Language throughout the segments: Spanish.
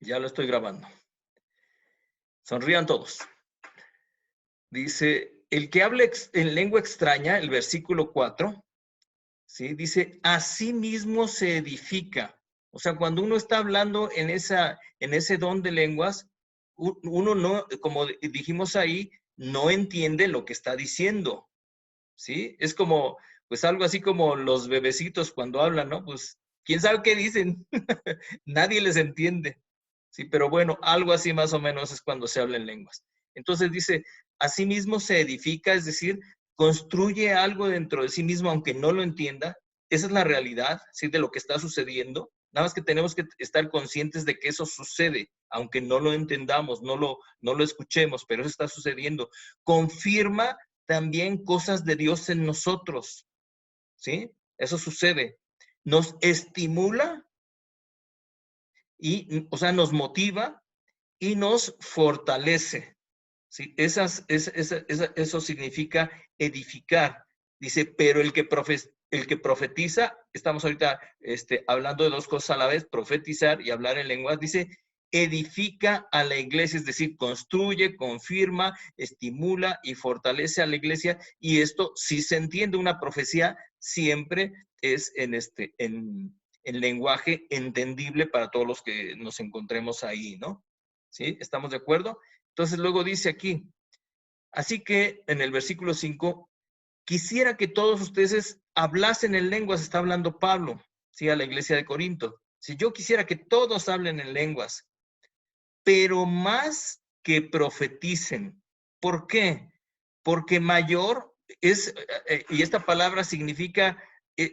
Ya lo estoy grabando. Sonrían todos. Dice, el que hable en lengua extraña, el versículo 4, ¿sí? Dice, así mismo se edifica. O sea, cuando uno está hablando en ese don de lenguas, uno no, como dijimos ahí, no entiende lo que está diciendo, ¿sí? Es como, pues algo así como los bebecitos cuando hablan, ¿no? Pues, ¿quién sabe qué dicen? Nadie les entiende. Sí, pero bueno, algo así más o menos es cuando se habla en lenguas. Entonces dice, asimismo se edifica, es decir, construye algo dentro de sí mismo, aunque no lo entienda. Esa es la realidad, ¿sí? De lo que está sucediendo. Nada más que tenemos que estar conscientes de que eso sucede, aunque no lo entendamos, no lo escuchemos, pero eso está sucediendo. Confirma también cosas de Dios en nosotros, ¿sí? Eso sucede. Nos estimula y, o sea, nos motiva y nos fortalece. ¿Sí? Eso significa edificar. Dice, pero el que profetiza, estamos ahorita hablando de dos cosas a la vez, profetizar y hablar en lenguas, dice, edifica a la iglesia, es decir, construye, confirma, estimula y fortalece a la iglesia. Y esto, si se entiende una profecía, siempre es en lenguaje entendible para todos los que nos encontremos ahí, ¿no? ¿Sí? ¿Estamos de acuerdo? Entonces luego dice aquí, así que en el versículo 5, quisiera que todos ustedes hablasen en lenguas, está hablando Pablo, ¿sí? A la iglesia de Corinto. Si yo quisiera que todos hablen en lenguas, pero más que profeticen. ¿Por qué? Porque mayor es, y esta palabra significa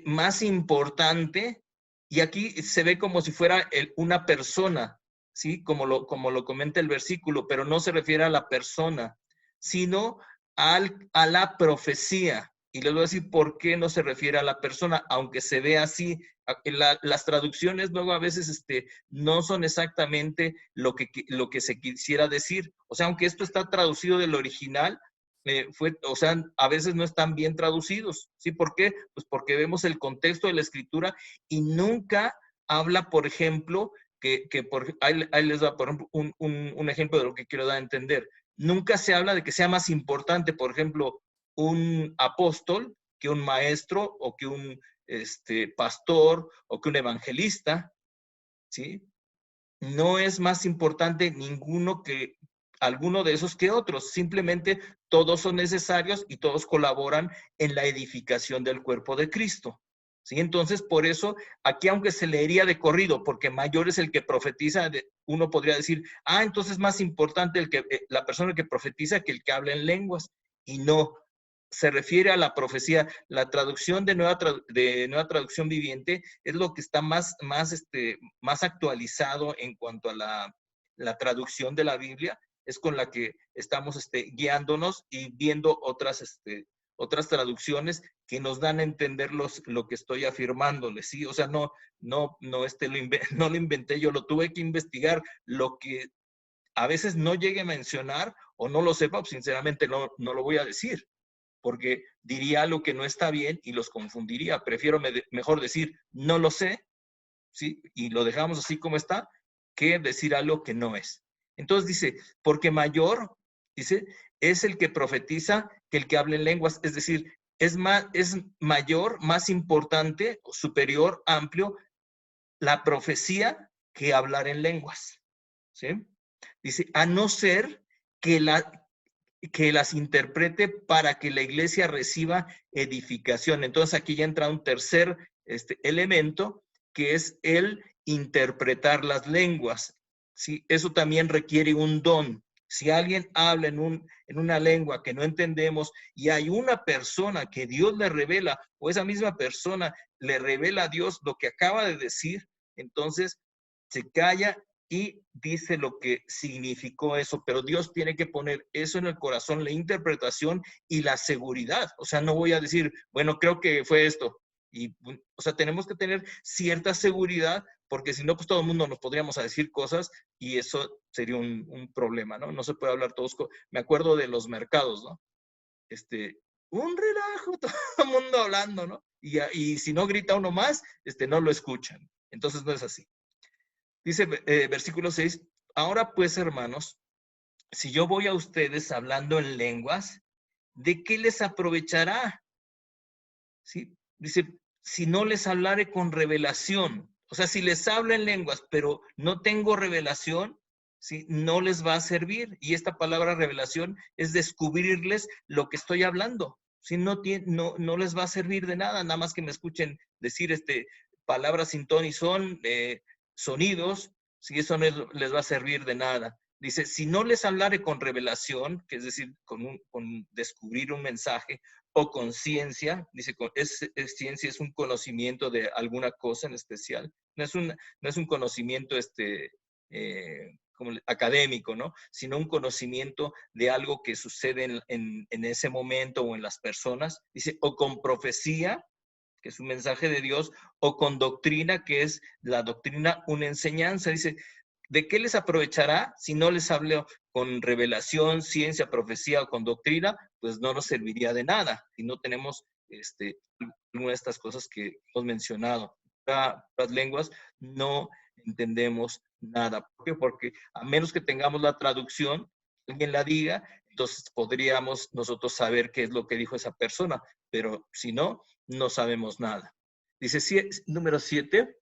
más importante, y aquí se ve como si fuera una persona, ¿sí? Como lo comenta el versículo, pero no se refiere a la persona, sino a la profecía. Y les voy a decir por qué no se refiere a la persona, aunque se ve así. Las traducciones luego a veces no son exactamente lo que se quisiera decir. O sea, aunque esto está traducido del original, o sea, a veces no están bien traducidos. ¿Sí? ¿Por qué? Pues porque vemos el contexto de la escritura y nunca habla, por ejemplo, ahí les da, por ejemplo, un ejemplo de lo que quiero dar a entender. Nunca se habla de que sea más importante, por ejemplo, un apóstol que un maestro o que un pastor o que un evangelista, ¿sí? No es más importante alguno de esos que otros, simplemente todos son necesarios y todos colaboran en la edificación del cuerpo de Cristo. ¿Sí? Entonces, por eso, aquí aunque se leería de corrido, porque mayor es el que profetiza, uno podría decir, entonces es más importante la persona que profetiza que el que habla en lenguas. Y no, se refiere a la profecía. La traducción de nueva traducción viviente es lo que está más actualizado en cuanto a la traducción de la Biblia, es con la que estamos guiándonos y viendo otras traducciones que nos dan a entender lo que estoy afirmándoles, ¿sí? O sea, no lo inventé yo, lo tuve que investigar, lo que a veces no llegue a mencionar o no lo sepa, pues sinceramente no lo voy a decir, porque diría lo que no está bien y los confundiría. Prefiero mejor decir, no lo sé, ¿sí? Y lo dejamos así como está, que decir algo que no es. Entonces dice, porque mayor, dice, es el que profetiza que el que habla en lenguas, es decir, es mayor, más importante, superior, amplio, la profecía que hablar en lenguas, ¿sí? Dice, a no ser que que las interprete para que la iglesia reciba edificación. Entonces aquí ya entra un tercer elemento, que es el interpretar las lenguas. ¿Sí? Eso también requiere un don. Si alguien habla en una lengua que no entendemos y hay una persona que Dios le revela, o esa misma persona le revela a Dios lo que acaba de decir, entonces se calla y dice lo que significó eso, pero Dios tiene que poner eso en el corazón, la interpretación y la seguridad. O sea, no voy a decir, bueno, creo que fue esto. Y, o sea, tenemos que tener cierta seguridad, porque si no, pues todo el mundo nos podríamos a decir cosas y eso sería un problema, ¿no? No se puede hablar todos. Me acuerdo de los mercados, ¿no? Un relajo, todo el mundo hablando, ¿no? Y si no grita uno más, no lo escuchan. Entonces no es así. Dice versículo 6, ahora pues, hermanos, si yo voy a ustedes hablando en lenguas, ¿de qué les aprovechará? ¿Sí? Dice, si no les hablare con revelación, o sea, si les hablo en lenguas, pero no tengo revelación, ¿sí? No les va a servir. Y esta palabra revelación es descubrirles lo que estoy hablando. Si no, no les va a servir de nada, nada más que me escuchen decir palabras sin ton y son, sonidos, si eso no les va a servir de nada. Dice, si no les hablare con revelación, que es decir, con descubrir un mensaje, o con ciencia, dice, ciencia es un conocimiento de alguna cosa en especial, no es un conocimiento como académico, ¿no? Sino un conocimiento de algo que sucede en ese momento o en las personas, dice, o con profecía, que es un mensaje de Dios, o con doctrina, que es la doctrina, una enseñanza, dice, ¿de qué les aprovechará si no les hablo con revelación, ciencia, profecía o con doctrina? Pues no nos serviría de nada si no tenemos alguna de estas cosas que hemos mencionado. Las lenguas no entendemos nada. ¿Por qué? Porque a menos que tengamos la traducción, alguien la diga, entonces podríamos nosotros saber qué es lo que dijo esa persona, pero si no, no sabemos nada. Dice número 7,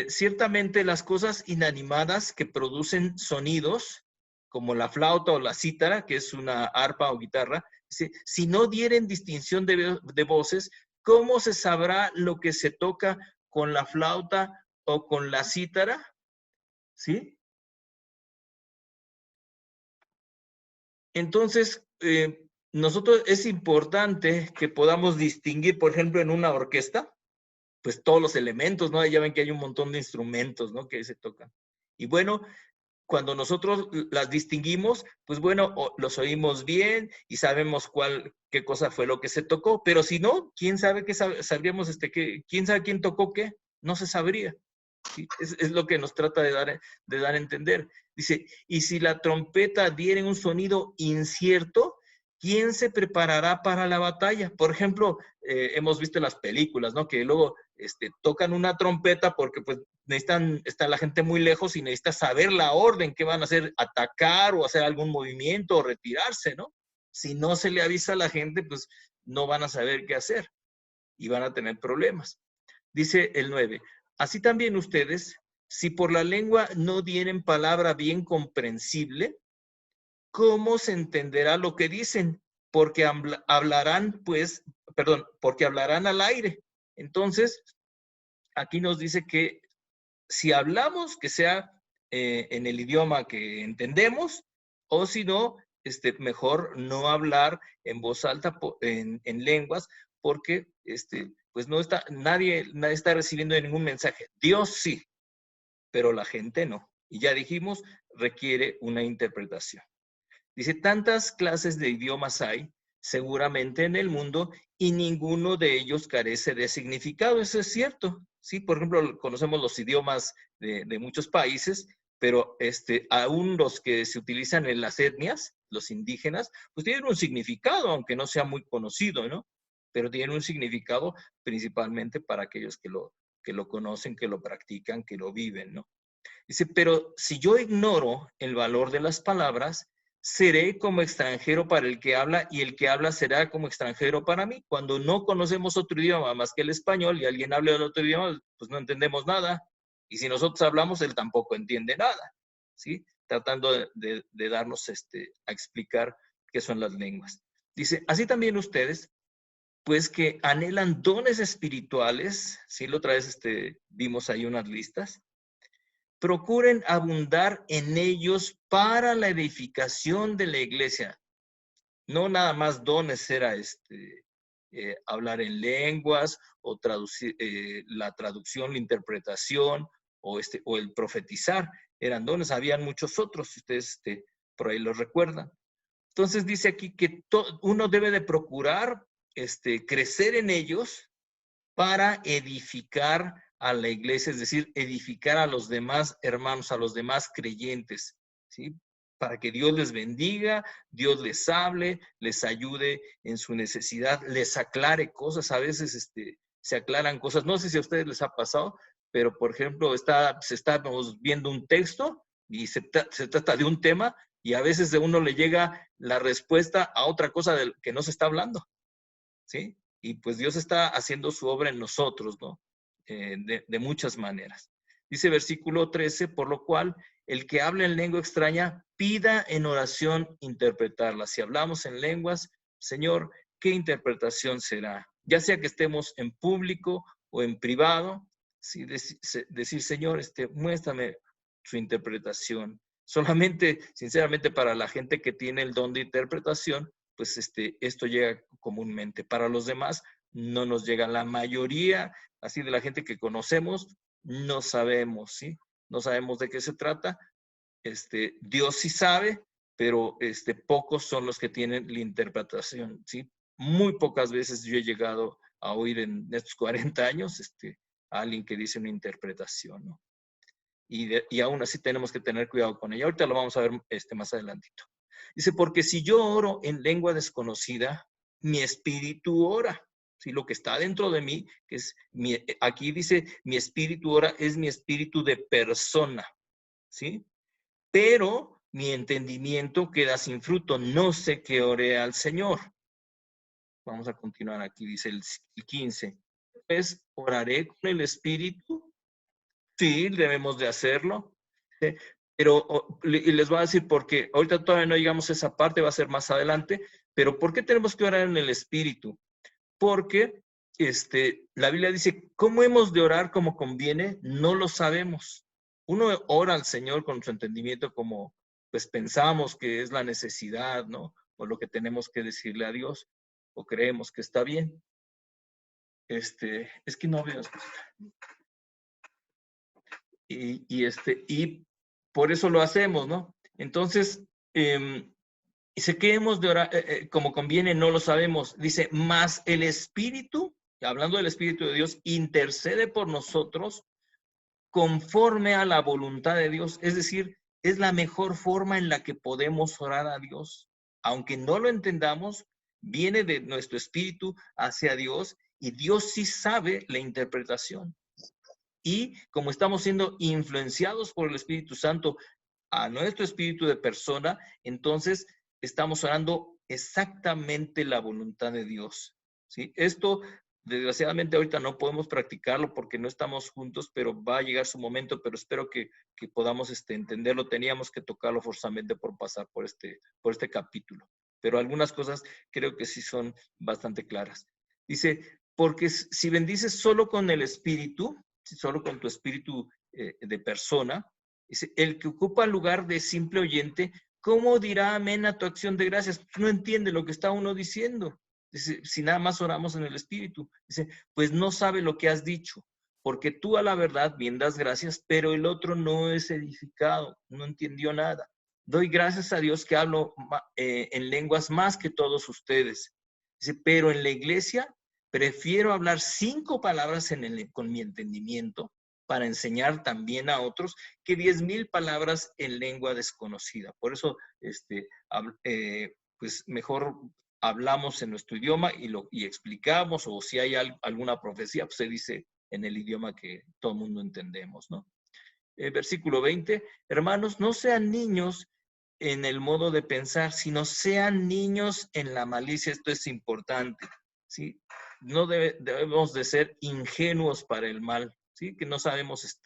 ciertamente las cosas inanimadas que producen sonidos, como la flauta o la cítara, que es una arpa o guitarra, si no dieren distinción de voces, ¿cómo se sabrá lo que se toca con la flauta o con la cítara? ¿Sí? Entonces, nosotros es importante que podamos distinguir, por ejemplo, en una orquesta, pues todos los elementos, ¿no? Ya ven que hay un montón de instrumentos, ¿no? Que se tocan. Y bueno, cuando nosotros las distinguimos, pues bueno, los oímos bien y sabemos qué cosa fue lo que se tocó, pero si no, ¿quién sabe qué sabríamos, quién sabe quién tocó qué? No se sabría. ¿Sí? Es lo que nos trata de dar a entender. Dice, y si la trompeta diere un sonido incierto, ¿quién se preparará para la batalla? Por ejemplo, hemos visto en las películas, ¿no? Que luego tocan una trompeta porque pues está la gente muy lejos y necesita saber la orden que van a hacer, atacar o hacer algún movimiento o retirarse, ¿no? Si no se le avisa a la gente, pues no van a saber qué hacer y van a tener problemas. Dice el 9, así también ustedes, si por la lengua no dieren palabra bien comprensible, ¿cómo se entenderá lo que dicen? Porque hablarán, pues, perdón, porque hablarán al aire. Entonces, aquí nos dice que si hablamos, que sea en el idioma que entendemos, o si no, mejor no hablar en voz alta en lenguas, porque pues nadie está recibiendo ningún mensaje. Dios sí, pero la gente no. Y ya dijimos, requiere una interpretación. Dice, tantas clases de idiomas hay seguramente en el mundo y ninguno de ellos carece de significado. Eso es cierto. Sí, por ejemplo, conocemos los idiomas de muchos países, pero aún los que se utilizan en las etnias, los indígenas, pues tienen un significado, aunque no sea muy conocido, ¿no? Pero tienen un significado principalmente para aquellos que lo conocen, que lo practican, que lo viven, ¿no? Dice, pero si yo ignoro el valor de las palabras, seré como extranjero para el que habla y el que habla será como extranjero para mí. Cuando no conocemos otro idioma más que el español y alguien habla de otro idioma, pues no entendemos nada. Y si nosotros hablamos, él tampoco entiende nada. ¿Sí? Tratando de darnos a explicar qué son las lenguas. Dice, así también ustedes, pues que anhelan dones espirituales, ¿sí? La otra vez vimos ahí unas listas, procuren abundar en ellos para la edificación de la iglesia. No nada más dones era hablar en lenguas o traducir, la traducción, la interpretación o el profetizar. Eran dones, habían muchos otros, si ustedes por ahí los recuerdan. Entonces dice aquí que uno debe de procurar crecer en ellos para edificar a la iglesia, es decir, edificar a los demás hermanos, a los demás creyentes, ¿sí? Para que Dios les bendiga, Dios les hable, les ayude en su necesidad, les aclare cosas. A veces se aclaran cosas. No sé si a ustedes les ha pasado, pero por ejemplo, estamos viendo un texto y se trata de un tema y a veces de uno le llega la respuesta a otra cosa que no se está hablando, ¿sí? Y pues Dios está haciendo su obra en nosotros, ¿no? De muchas maneras. Dice versículo 13, por lo cual el que habla en lengua extraña, pida en oración interpretarla. Si hablamos en lenguas, Señor, ¿qué interpretación será? Ya sea que estemos en público o en privado, ¿sí? Decir, Señor, muéstrame su interpretación. Solamente, sinceramente, para la gente que tiene el don de interpretación, pues esto llega comúnmente. Para los demás no nos llega. La mayoría, así de la gente que conocemos, no sabemos, ¿sí? No sabemos de qué se trata. Dios sí sabe, pero pocos son los que tienen la interpretación, ¿sí? Muy pocas veces yo he llegado a oír en estos 40 años a alguien que dice una interpretación, ¿no? Y aún así tenemos que tener cuidado con ella. Ahorita lo vamos a ver más adelantito. Dice, porque si yo oro en lengua desconocida, mi espíritu ora. ¿Sí? Lo que está dentro de mí, que es aquí dice, mi espíritu ora, es mi espíritu de persona. ¿Sí? Pero mi entendimiento queda sin fruto. No sé qué oré al Señor. Vamos a continuar aquí, dice el 15. Pues oraré con el espíritu. Sí, debemos de hacerlo. ¿Sí? Pero y les voy a decir por qué. Ahorita todavía no llegamos a esa parte, va a ser más adelante. Pero ¿por qué tenemos que orar en el Espíritu? Porque la Biblia dice, ¿cómo hemos de orar como conviene? No lo sabemos. Uno ora al Señor con su entendimiento como pues pensamos que es la necesidad, ¿no? O lo que tenemos que decirle a Dios, o creemos que está bien. Es que no veo esto. Y por eso lo hacemos, ¿no? Entonces, dice que hemos de orar como conviene, no lo sabemos. Dice, más el Espíritu, hablando del Espíritu de Dios, intercede por nosotros conforme a la voluntad de Dios. Es decir, es la mejor forma en la que podemos orar a Dios. Aunque no lo entendamos, viene de nuestro espíritu hacia Dios y Dios sí sabe la interpretación. Y como estamos siendo influenciados por el Espíritu Santo a nuestro espíritu de persona, entonces estamos orando exactamente la voluntad de Dios. ¿Sí? Esto, desgraciadamente, ahorita no podemos practicarlo porque no estamos juntos, pero va a llegar su momento, pero espero que podamos entenderlo. Teníamos que tocarlo forzosamente por pasar por este capítulo. Pero algunas cosas creo que sí son bastante claras. Dice, porque si bendices solo con el espíritu, solo con tu espíritu de persona, dice, el que ocupa el lugar de simple oyente, ¿cómo dirá amén a tu acción de gracias? No entiende lo que está uno diciendo. Dice, si nada más oramos en el espíritu. Dice, pues no sabe lo que has dicho, porque tú a la verdad bien das gracias, pero el otro no es edificado, no entendió nada. Doy gracias a Dios que hablo en lenguas más que todos ustedes. Dice, pero en la iglesia prefiero hablar 5 palabras con mi entendimiento para enseñar también a otros que 10,000 palabras en lengua desconocida. Por eso, pues mejor hablamos en nuestro idioma y explicamos, o si hay alguna profecía, pues se dice en el idioma que todo el mundo entendemos, ¿no? Versículo 20, hermanos, no sean niños en el modo de pensar, sino sean niños en la malicia. Esto es importante, ¿sí? No debemos de ser ingenuos para el mal, ¿sí? Que no sabemos,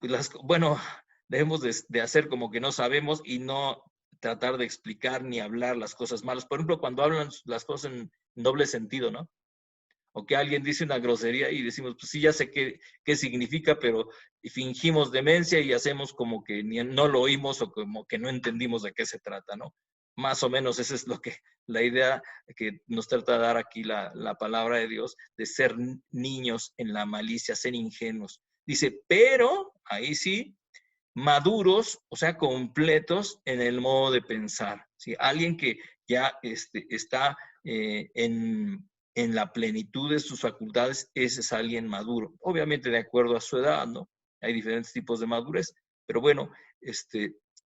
pues bueno, debemos de hacer como que no sabemos y no tratar de explicar ni hablar las cosas malas. Por ejemplo, cuando hablan las cosas en doble sentido, ¿no? O que alguien dice una grosería y decimos, pues sí, ya sé qué significa, pero fingimos demencia y hacemos como que no lo oímos o como que no entendimos de qué se trata, ¿no? Más o menos esa es la idea que nos trata de dar aquí la palabra de Dios, de ser niños en la malicia, ser ingenuos. Dice, pero, ahí sí, maduros, o sea, completos en el modo de pensar. ¿Sí? Alguien que ya está en la plenitud de sus facultades, ese es alguien maduro. Obviamente de acuerdo a su edad, ¿no? Hay diferentes tipos de madurez, pero bueno,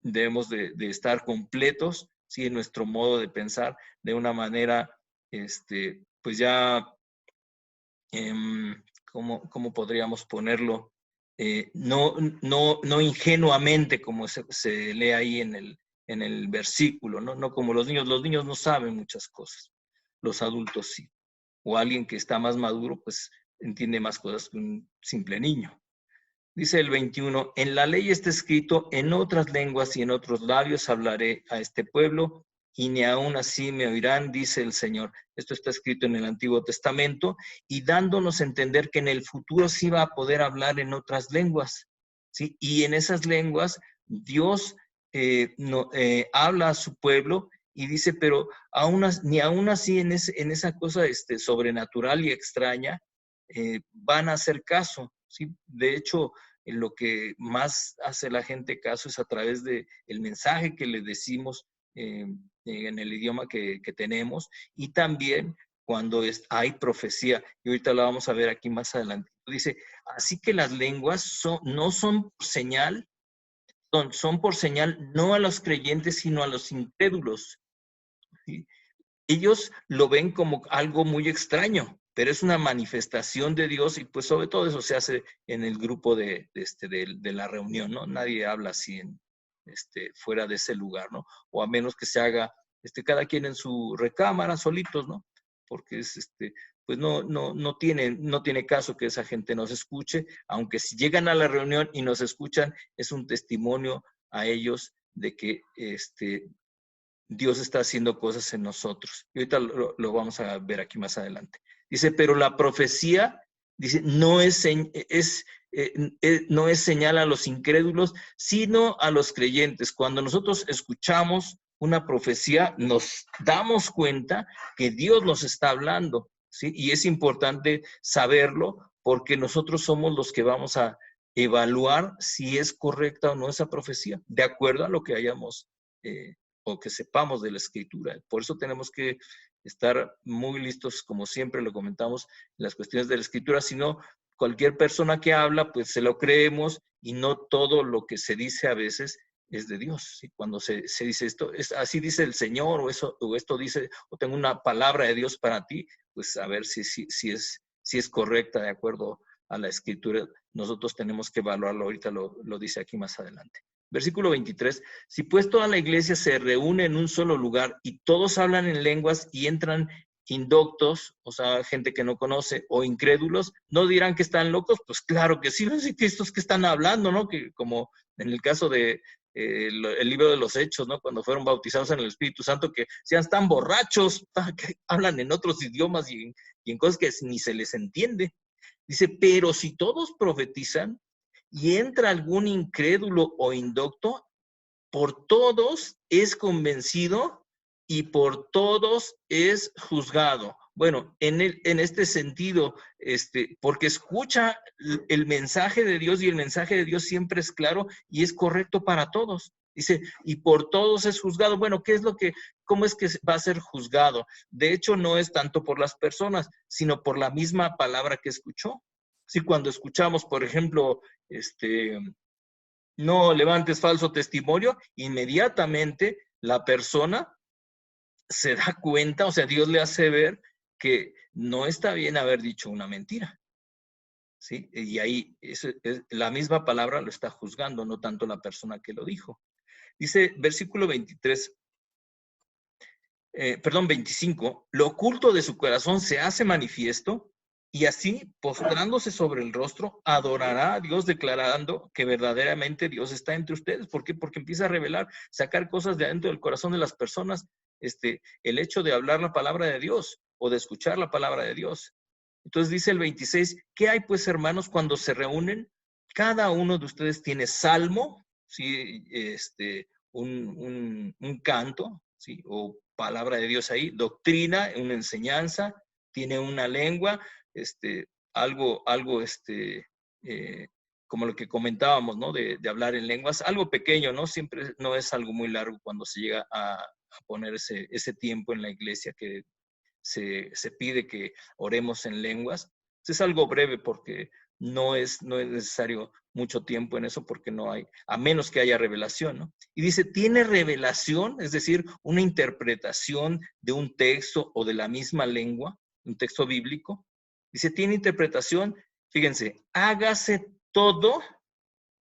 debemos de estar completos, ¿sí? En nuestro modo de pensar de una manera, pues ya, ¿cómo podríamos ponerlo? No ingenuamente como se lee ahí en el versículo, ¿no? No como los niños no saben muchas cosas, los adultos sí. O alguien que está más maduro, pues entiende más cosas que un simple niño. Dice el 21, en la ley está escrito, en otras lenguas y en otros labios hablaré a este pueblo, y ni aún así me oirán, dice el Señor. Esto está escrito en el Antiguo Testamento, y dándonos a entender que en el futuro sí va a poder hablar en otras lenguas, ¿sí? Y en esas lenguas Dios habla a su pueblo, y dice, pero ni aún así en esa cosa sobrenatural y extraña, van a hacer caso, ¿sí? De hecho, en lo que más hace la gente caso es a través del mensaje que le decimos en el idioma que tenemos, y también cuando hay profecía, y ahorita la vamos a ver aquí más adelante. Dice, así que las lenguas no son por señal, son por señal no a los creyentes, sino a los incrédulos, ¿sí? Ellos lo ven como algo muy extraño, pero es una manifestación de Dios, y pues sobre todo eso se hace en el grupo de la reunión, ¿no? Nadie habla así fuera de ese lugar, ¿no? O a menos que se haga cada quien en su recámara, solitos, ¿no? Porque pues no tiene caso que esa gente nos escuche, aunque si llegan a la reunión y nos escuchan, es un testimonio a ellos de que Dios está haciendo cosas en nosotros. Y ahorita lo vamos a ver aquí más adelante. Dice, pero la profecía, dice, no es señal a los incrédulos, sino a los creyentes. Cuando nosotros escuchamos una profecía, nos damos cuenta que Dios nos está hablando, ¿sí? Y es importante saberlo, porque nosotros somos los que vamos a evaluar si es correcta o no esa profecía, de acuerdo a lo que hayamos o que sepamos de la escritura. Por eso tenemos que estar muy listos, como siempre lo comentamos, en las cuestiones de la escritura, sino cualquier persona que habla, pues se lo creemos, y no todo lo que se dice a veces es de Dios. ¿Sí? Cuando se dice esto, así dice el Señor, o esto dice, o tengo una palabra de Dios para ti, pues a ver si es correcta de acuerdo a la escritura. Nosotros tenemos que evaluarlo, ahorita lo dice aquí más adelante. Versículo 23, si pues toda la iglesia se reúne en un solo lugar y todos hablan en lenguas y entran indoctos, o sea, gente que no conoce, o incrédulos, ¿no dirán que están locos? Pues claro que sí, no sé que estos que están hablando, ¿no? Que como en el caso de el libro de los Hechos, ¿no? Cuando fueron bautizados en el Espíritu Santo, que sean tan borrachos, que hablan en otros idiomas y en cosas que ni se les entiende. Dice, pero si todos profetizan y entra algún incrédulo o indocto, por todos es convencido y por todos es juzgado. Bueno, en este sentido, porque escucha el mensaje de Dios, y el mensaje de Dios siempre es claro y es correcto para todos. Dice, y por todos es juzgado. Bueno, ¿cómo es que va a ser juzgado? De hecho, no es tanto por las personas, sino por la misma palabra que escuchó. Sí, cuando escuchamos, por ejemplo, no levantes falso testimonio, inmediatamente la persona se da cuenta, o sea, Dios le hace ver que no está bien haber dicho una mentira, ¿sí? Y ahí la misma palabra lo está juzgando, no tanto la persona que lo dijo. Dice, versículo 25, lo oculto de su corazón se hace manifiesto, y así, postrándose sobre el rostro, adorará a Dios, declarando que verdaderamente Dios está entre ustedes. ¿Por qué? Porque empieza a revelar, sacar cosas de adentro del corazón de las personas, el hecho de hablar la palabra de Dios o de escuchar la palabra de Dios. Entonces dice el 26, ¿qué hay pues, hermanos, cuando se reúnen? Cada uno de ustedes tiene salmo, ¿sí? Un canto, ¿sí? O palabra de Dios ahí, doctrina, una enseñanza, tiene una lengua, algo como lo que comentábamos, ¿no? De hablar en lenguas, algo pequeño, ¿no? Siempre no es algo muy largo cuando se llega a poner ese tiempo en la iglesia que se pide que oremos en lenguas. Es algo breve porque no es necesario mucho tiempo en eso, porque no hay, a menos que haya revelación, ¿no? Y dice, tiene revelación, es decir, una interpretación de un texto o de la misma lengua, un texto bíblico. Dice, tiene interpretación Fíjense, hágase todo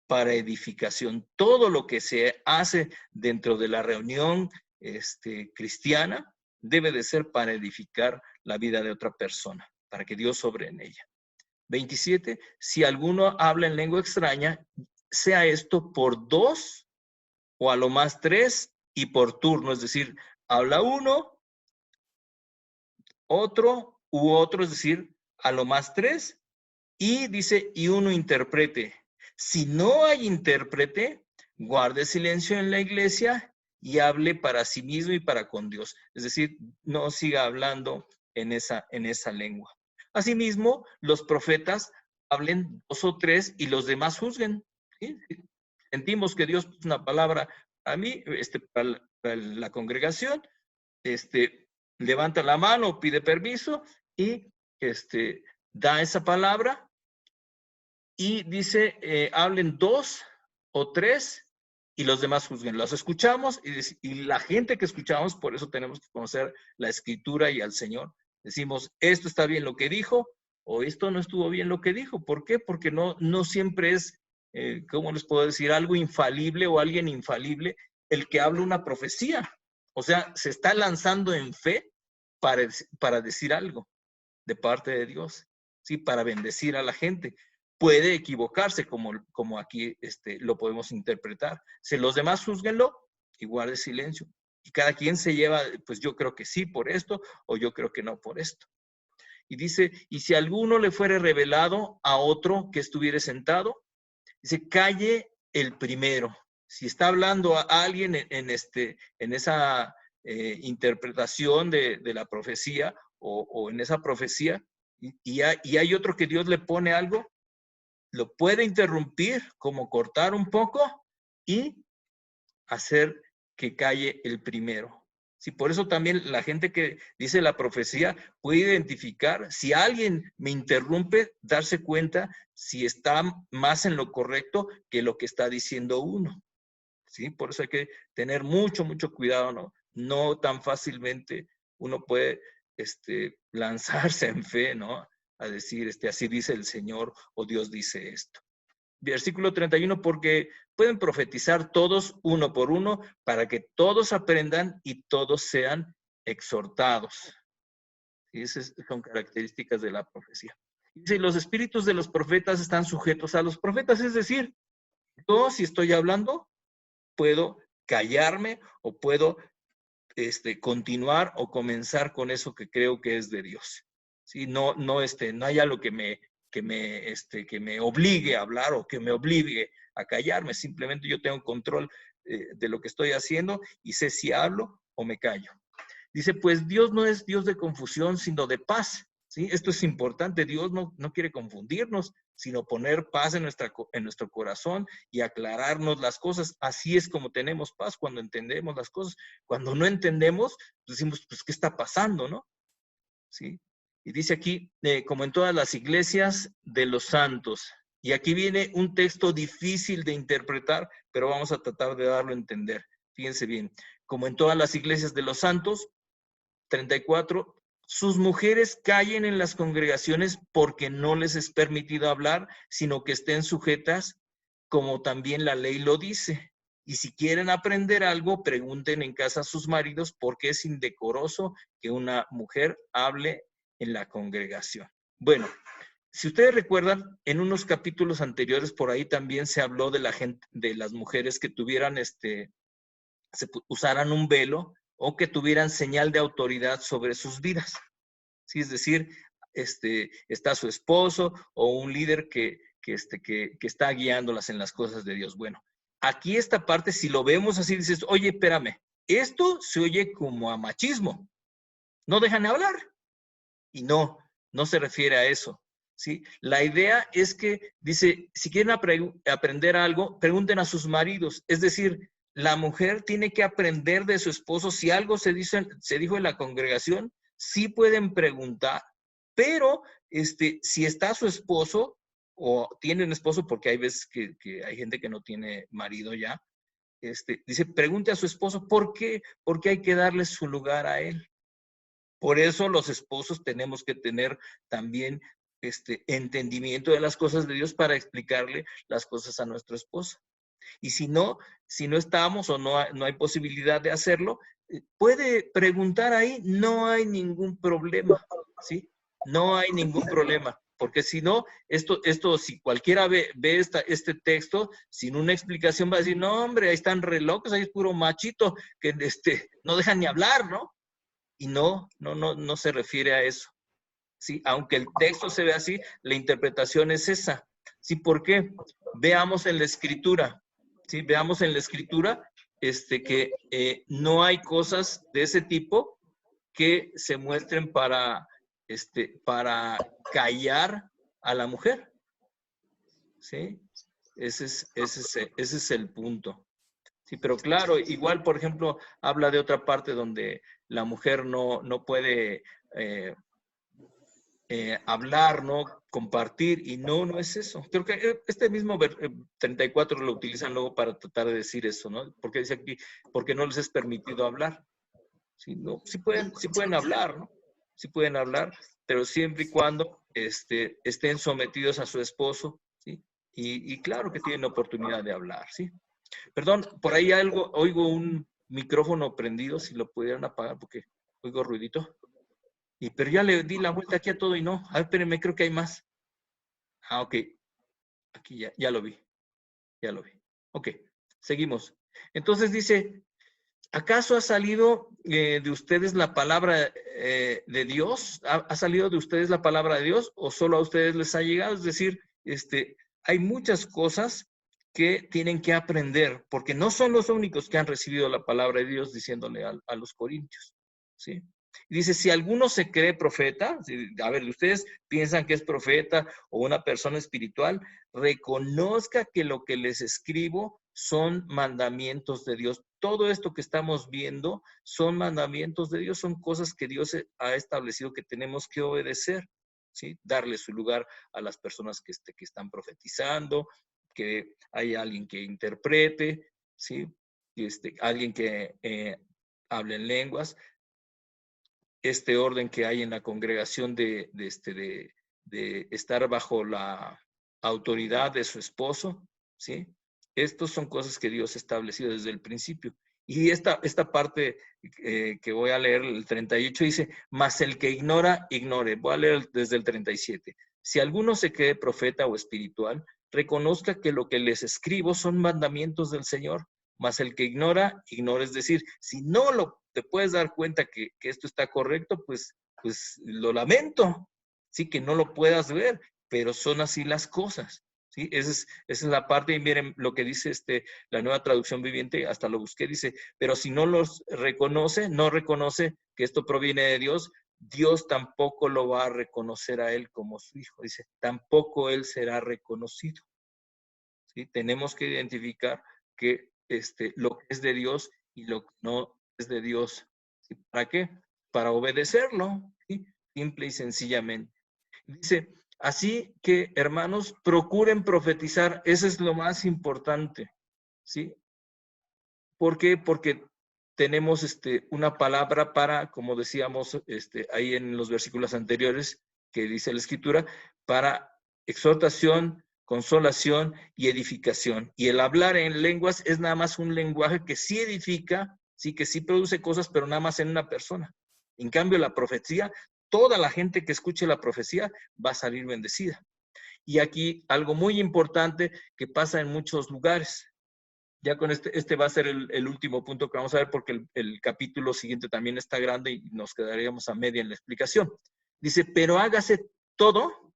para edificación. Todo lo que se hace dentro de la reunión cristiana debe de ser para edificar la vida de otra persona, para que Dios sobre en ella. 27, si alguno habla en lengua extraña, sea esto por 2 o a lo más 3 y por turno, es decir, habla uno, otro u otro, es decir, a lo más 3, y dice, y uno interprete. Si no hay intérprete, guarde silencio en la iglesia y hable para sí mismo y para con Dios. Es decir, no siga hablando en esa lengua. Asimismo, los profetas hablen 2 o 3 y los demás juzguen. ¿Sí? Sentimos que Dios puso una palabra a mí, para la congregación, levanta la mano, pide permiso y da esa palabra y dice, hablen 2 o 3 y los demás juzguen. Los escuchamos y la gente que escuchamos, por eso tenemos que conocer la Escritura y al Señor. Decimos, esto está bien lo que dijo o esto no estuvo bien lo que dijo. ¿Por qué? Porque no siempre es, ¿cómo les puedo decir? Algo infalible o alguien infalible el que habla una profecía. O sea, se está lanzando en fe para decir algo de parte de Dios, ¿sí? Para bendecir a la gente. Puede equivocarse, como aquí lo podemos interpretar. Si los demás juzguenlo y guarde silencio. Y cada quien se lleva, pues yo creo que sí por esto, o yo creo que no por esto. Y dice, y si alguno le fuere revelado a otro que estuviere sentado, dice, calle el primero. Si está hablando a alguien en esa interpretación de la profecía o en esa profecía, y hay otro que Dios le pone algo, lo puede interrumpir, como cortar un poco y hacer que calle el primero. Sí, por eso también la gente que dice la profecía puede identificar, si alguien me interrumpe, darse cuenta si está más en lo correcto que lo que está diciendo uno. ¿Sí? Por eso hay que tener mucho cuidado, ¿no? No tan fácilmente uno puede lanzarse en fe, ¿no? A decir, así dice el Señor o Dios dice esto. Versículo 31, porque pueden profetizar todos uno por uno para que todos aprendan y todos sean exhortados. Y esas son características de la profecía. Dice, los espíritus de los profetas están sujetos a los profetas, es decir, yo si estoy hablando, puedo callarme o puedo continuar o comenzar con eso que creo que es de Dios. ¿Sí? No hay algo que me obligue a hablar o que me obligue a callarme. Simplemente yo tengo control de lo que estoy haciendo y sé si hablo o me callo. Dice, pues Dios no es Dios de confusión, sino de paz. ¿Sí? Esto es importante. Dios no quiere confundirnos, sino poner paz en nuestro corazón y aclararnos las cosas. Así es como tenemos paz cuando entendemos las cosas. Cuando no entendemos, decimos, pues, ¿qué está pasando, no? ¿Sí? Y dice aquí, como en todas las iglesias de los santos. Y aquí viene un texto difícil de interpretar, pero vamos a tratar de darlo a entender. Fíjense bien, como en todas las iglesias de los santos, 34, sus mujeres callen en las congregaciones porque no les es permitido hablar, sino que estén sujetas, como también la ley lo dice. Y si quieren aprender algo, pregunten en casa a sus maridos porque es indecoroso que una mujer hable en la congregación. Bueno, si ustedes recuerdan, en unos capítulos anteriores por ahí también se habló de la gente, de las mujeres que tuvieran usaran un velo o que tuvieran señal de autoridad sobre sus vidas. ¿Sí? Es decir, está su esposo o un líder que está guiándolas en las cosas de Dios. Bueno, aquí esta parte, si lo vemos así, dices, oye, espérame, esto se oye como a machismo. No dejan hablar. Y no se refiere a eso. ¿Sí? La idea es que, dice, si quieren aprender algo, pregunten a sus maridos. Es decir, la mujer tiene que aprender de su esposo. Si algo se dijo en la congregación, sí pueden preguntar, pero si está su esposo o tienen esposo, porque hay veces que hay gente que no tiene marido ya, dice, pregunte a su esposo, ¿por qué? Porque hay que darle su lugar a él. Por eso los esposos tenemos que tener también entendimiento de las cosas de Dios para explicarle las cosas a nuestro esposo. Y si no estamos o no hay posibilidad de hacerlo, puede preguntar ahí, no hay ningún problema, ¿sí? No hay ningún problema, porque si no, si cualquiera ve este texto sin una explicación, va a decir, no, hombre, ahí están re locos, ahí es puro machito, que no dejan ni hablar, ¿no? Y no se refiere a eso, ¿sí? Aunque el texto se ve así, la interpretación es esa, ¿sí? ¿Por qué? Veamos en la Escritura, ¿sí? Veamos en la Escritura que no hay cosas de ese tipo que se muestren para callar a la mujer, ¿sí? Ese es el punto. Sí, pero claro, igual, por ejemplo, habla de otra parte donde la mujer no puede hablar, ¿no? Compartir, y no es eso. Creo que este mismo 34 lo utilizan luego para tratar de decir eso, ¿no? Porque dice aquí, porque no les es permitido hablar. Sí, no, sí pueden hablar, ¿no? Sí pueden hablar, pero siempre y cuando estén sometidos a su esposo, ¿sí? Y claro que tienen oportunidad de hablar, ¿sí? Perdón, por ahí oigo un micrófono prendido, si lo pudieran apagar porque oigo ruidito. Pero ya le di la vuelta aquí a todo y no. A ver, espérenme, creo que hay más. Ah, ok. Aquí ya lo vi. Ya lo vi. Ok, seguimos. Entonces dice, ¿acaso ha salido de ustedes la palabra de Dios? ¿Ha salido de ustedes la palabra de Dios o solo a ustedes les ha llegado? Es decir, hay muchas cosas que tienen que aprender, porque no son los únicos que han recibido la palabra de Dios diciéndole a los corintios, ¿sí? Y dice, si alguno se cree profeta, a ver, ustedes piensan que es profeta o una persona espiritual, reconozca que lo que les escribo son mandamientos de Dios. Todo esto que estamos viendo son mandamientos de Dios, son cosas que Dios ha establecido que tenemos que obedecer, ¿sí? Darle su lugar a las personas que están profetizando, que haya alguien que interprete, ¿sí? Alguien que hable en lenguas. Este orden que hay en la congregación de estar bajo la autoridad de su esposo, ¿sí? Estas son cosas que Dios ha establecido desde el principio. Y esta parte que voy a leer, el 38, dice, mas el que ignora, ignore. Voy a leer desde el 37. Si alguno se cree profeta o espiritual, reconozca que lo que les escribo son mandamientos del Señor, mas el que ignora, ignora. Es decir, si no te puedes dar cuenta que esto está correcto, pues lo lamento, sí, que no lo puedas ver, pero son así las cosas, ¿sí? Esa es la parte, y miren lo que dice la Nueva Traducción Viviente, hasta lo busqué, dice, pero si no los reconoce, no reconoce que esto proviene de Dios, Dios tampoco lo va a reconocer a él como su hijo. Dice, tampoco él será reconocido, ¿sí? Tenemos que identificar que lo que es de Dios y lo que no es de Dios. ¿Sí? ¿Para qué? Para obedecerlo, ¿sí? Simple y sencillamente. Dice, así que, hermanos, procuren profetizar. Eso es lo más importante, ¿sí? ¿Por qué? Porque tenemos una palabra para, como decíamos ahí en los versículos anteriores, que dice la Escritura, para exhortación, consolación y edificación. Y el hablar en lenguas es nada más un lenguaje que sí edifica, sí, que sí produce cosas, pero nada más en una persona. En cambio, la profecía, toda la gente que escuche la profecía va a salir bendecida. Y aquí algo muy importante que pasa en muchos lugares. Ya con este va a ser el último punto que vamos a ver, porque el capítulo siguiente también está grande y nos quedaríamos a media en la explicación. Dice, pero hágase todo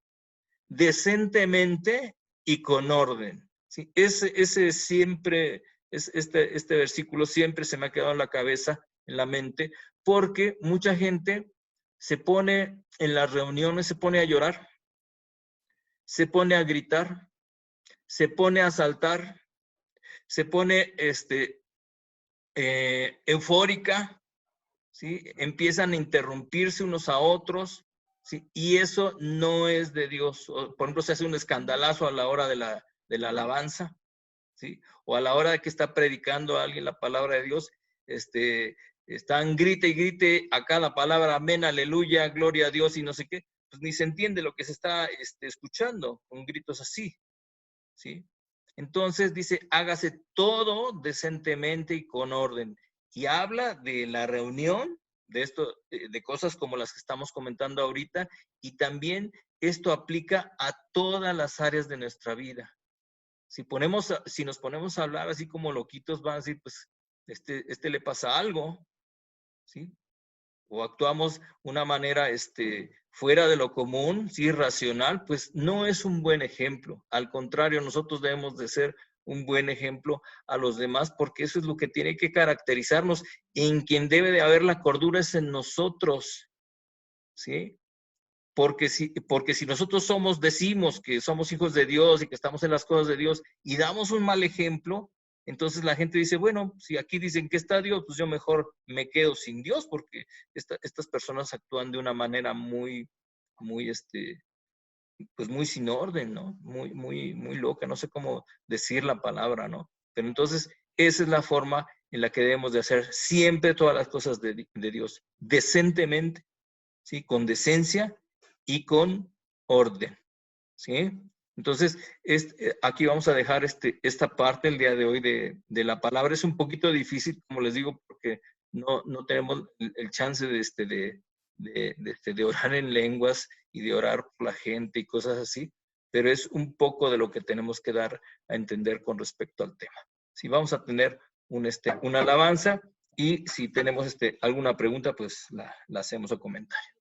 decentemente y con orden. ¿Sí? Ese siempre, este versículo siempre se me ha quedado en la cabeza, en la mente, porque mucha gente se pone en las reuniones, se pone a llorar, se pone a gritar, se pone a saltar, se pone eufórica, ¿sí? Empiezan a interrumpirse unos a otros, ¿sí? Y eso no es de Dios. Por ejemplo, se hace un escandalazo a la hora de la alabanza, ¿sí? O a la hora de que está predicando a alguien la palabra de Dios, están grite y grite acá la palabra amén, aleluya, gloria a Dios y no sé qué. pues ni se entiende lo que se está escuchando con gritos así, ¿sí? Entonces dice, hágase todo decentemente y con orden. Y habla de la reunión, de esto, de cosas como las que estamos comentando ahorita, y también esto aplica a todas las áreas de nuestra vida. Si nos ponemos a hablar así como loquitos, van a decir, pues, este le pasa algo, ¿sí? O actuamos una manera fuera de lo común, sí, irracional, pues no es un buen ejemplo. Al contrario, nosotros debemos de ser un buen ejemplo a los demás, porque eso es lo que tiene que caracterizarnos. En quien debe de haber la cordura es en nosotros, ¿sí? Porque si nosotros decimos que somos hijos de Dios y que estamos en las cosas de Dios y damos un mal ejemplo, entonces la gente dice, bueno, si aquí dicen que está Dios, pues yo mejor me quedo sin Dios, porque estas personas actúan de una manera muy, muy, pues muy sin orden, ¿no? Muy, muy, muy loca, no sé cómo decir la palabra, ¿no? Pero entonces, esa es la forma en la que debemos de hacer siempre todas las cosas de Dios, decentemente, ¿sí? Con decencia y con orden, ¿sí? Entonces, aquí vamos a dejar esta parte el día de hoy de la palabra. Es un poquito difícil, como les digo, porque no tenemos el chance de orar en lenguas y de orar por la gente y cosas así, pero es un poco de lo que tenemos que dar a entender con respecto al tema. Si vamos a tener una alabanza y si tenemos alguna pregunta, pues la hacemos o comentario.